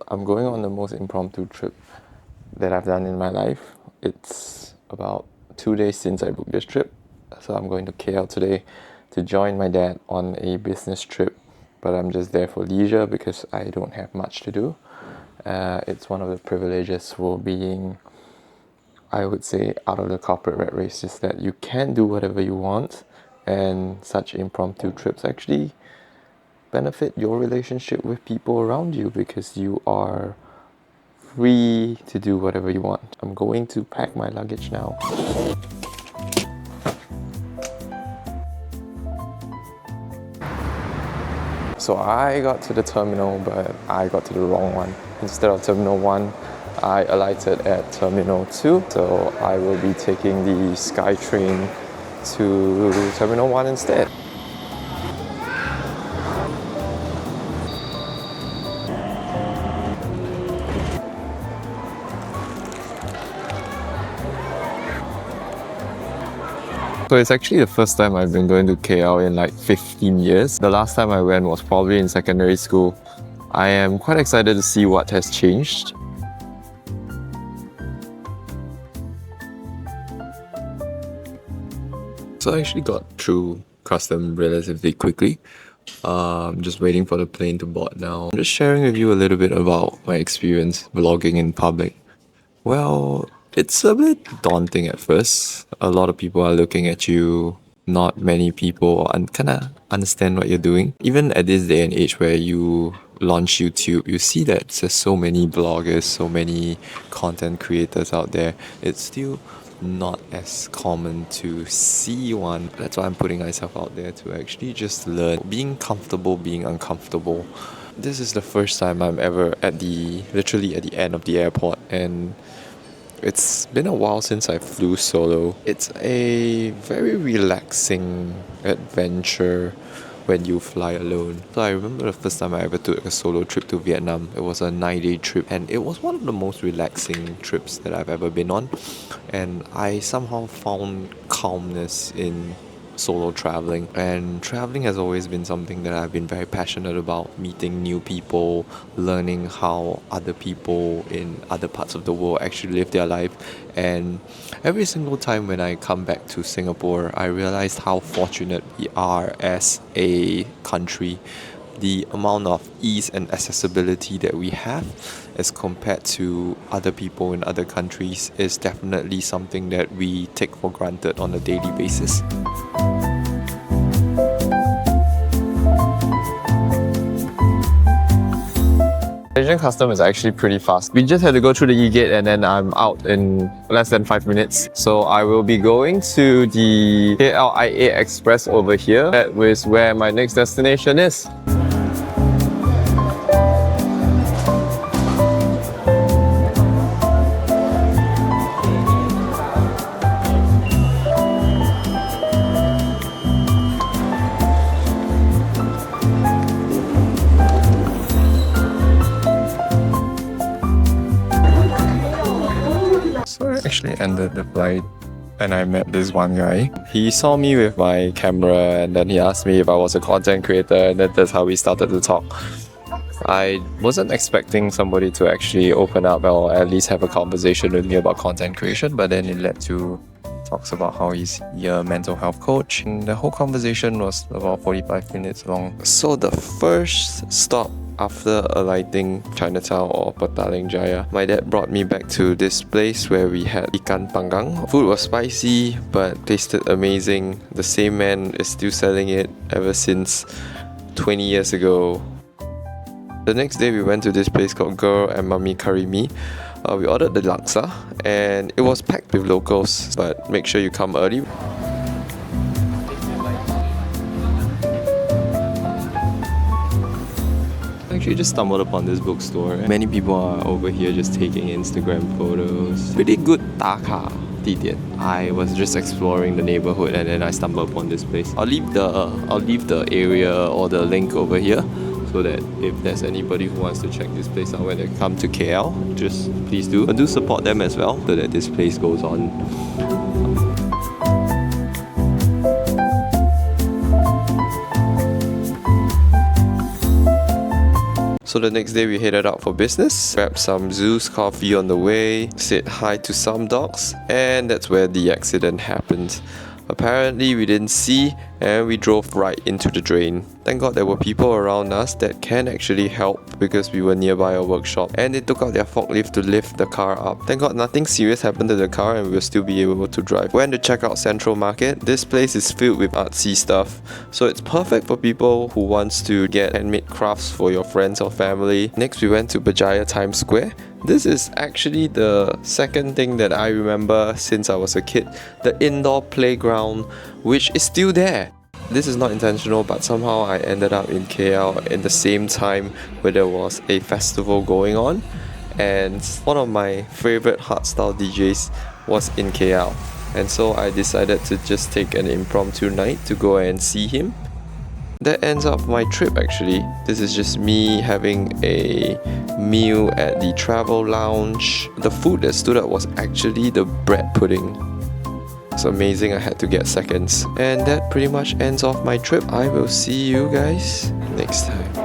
I'm going on the most impromptu trip that I've done in my life. It's about 2 days since I booked this trip. So I'm going to KL today to join my dad on a business trip. But I'm just there for leisure because I don't have much to do. It's one of the privileges for being, I would say, out of the corporate rat race, is that you can do whatever you want, and such impromptu trips actually benefit your relationship with people around you because you are free to do whatever you want. I'm going to pack my luggage now. So I got to the terminal, but I got to the wrong one. Instead of Terminal 1, I alighted at Terminal 2. So I will be taking the SkyTrain to Terminal 1 instead. So it's actually the first time I've been going to KL in like 15 years. The last time I went was probably in secondary school. I am quite excited to see what has changed. So I actually got through custom relatively quickly. Just waiting for the plane to board now. I'm just sharing with you a little bit about my experience vlogging in public. Well, it's a bit daunting at first. A lot of people are looking at you. Not many people kind of understand what you're doing. Even at this day and age where you launch YouTube, you see that there's so many bloggers, so many content creators out there. It's still not as common to see one. That's why I'm putting myself out there to actually just learn. Being comfortable, being uncomfortable. This is the first time I'm ever literally at the end of the airport, and it's been a while since I flew solo. It's a very relaxing adventure when you fly alone. So I remember the first time I ever took a solo trip to Vietnam. It was a 9-day trip, and it was one of the most relaxing trips that I've ever been on. And I somehow found calmness in solo traveling, and traveling has always been something that I've been very passionate about. Meeting new people, learning how other people in other parts of the world actually live their life. And every single time when I come back to Singapore, I realized how fortunate we are as a country. The amount of ease and accessibility that we have as compared to other people in other countries is definitely something that we take for granted on a daily basis. Asian custom is actually pretty fast. We just had to go through the E-gate and then I'm out in less than 5 minutes. So I will be going to the KLIA Express over here. That is where my next destination is. So I actually ended the flight and I met this one guy. He saw me with my camera and then he asked me if I was a content creator, and that's how we started to talk. I wasn't expecting somebody to actually open up or at least have a conversation with me about content creation, but then it led to talks about how he's a mental health coach, and the whole conversation was about 45 minutes long. So the first stop after alighting Chinatown or Petaling Jaya, my dad brought me back to this place where we had ikan panggang. Food was spicy but tasted amazing. The same man is still selling it ever since 20 years ago. The next day we went to this place called Girl and Mummy Curry Mee. We ordered the laksa and it was packed with locals, but make sure you come early. I actually just stumbled upon this bookstore. Many people are over here just taking Instagram photos. Pretty good taka 地点. I was just exploring the neighborhood and then I stumbled upon this place. I'll leave the area or the link over here, so that if there's anybody who wants to check this place out when they come to KL, just please do. And do support them as well, so that this place goes on. So the next day we headed out for business, grabbed some Zeus coffee on the way, said hi to some dogs, and that's where the accident happened. Apparently we didn't see and we drove right into the drain. Thank God there were people around us that can actually help because we were nearby a workshop, and they took out their forklift to lift the car up. Thank God nothing serious happened to the car and we'll still be able to drive. Went to check out Central Market. This place is filled with artsy stuff, so it's perfect for people who wants to get handmade crafts for your friends or family. Next we went to Berjaya Times Square. This is actually the second thing that I remember since I was a kid, the indoor playground, which is still there. This is not intentional, but somehow I ended up in KL at the same time where there was a festival going on, and one of my favorite hardstyle DJs was in KL, and so I decided to just take an impromptu night to go and see him. That ends up my trip actually. This is just me having a meal at the travel lounge. The food that stood out was actually the bread pudding. It's amazing, I had to get seconds. And that pretty much ends off my trip. I will see you guys next time.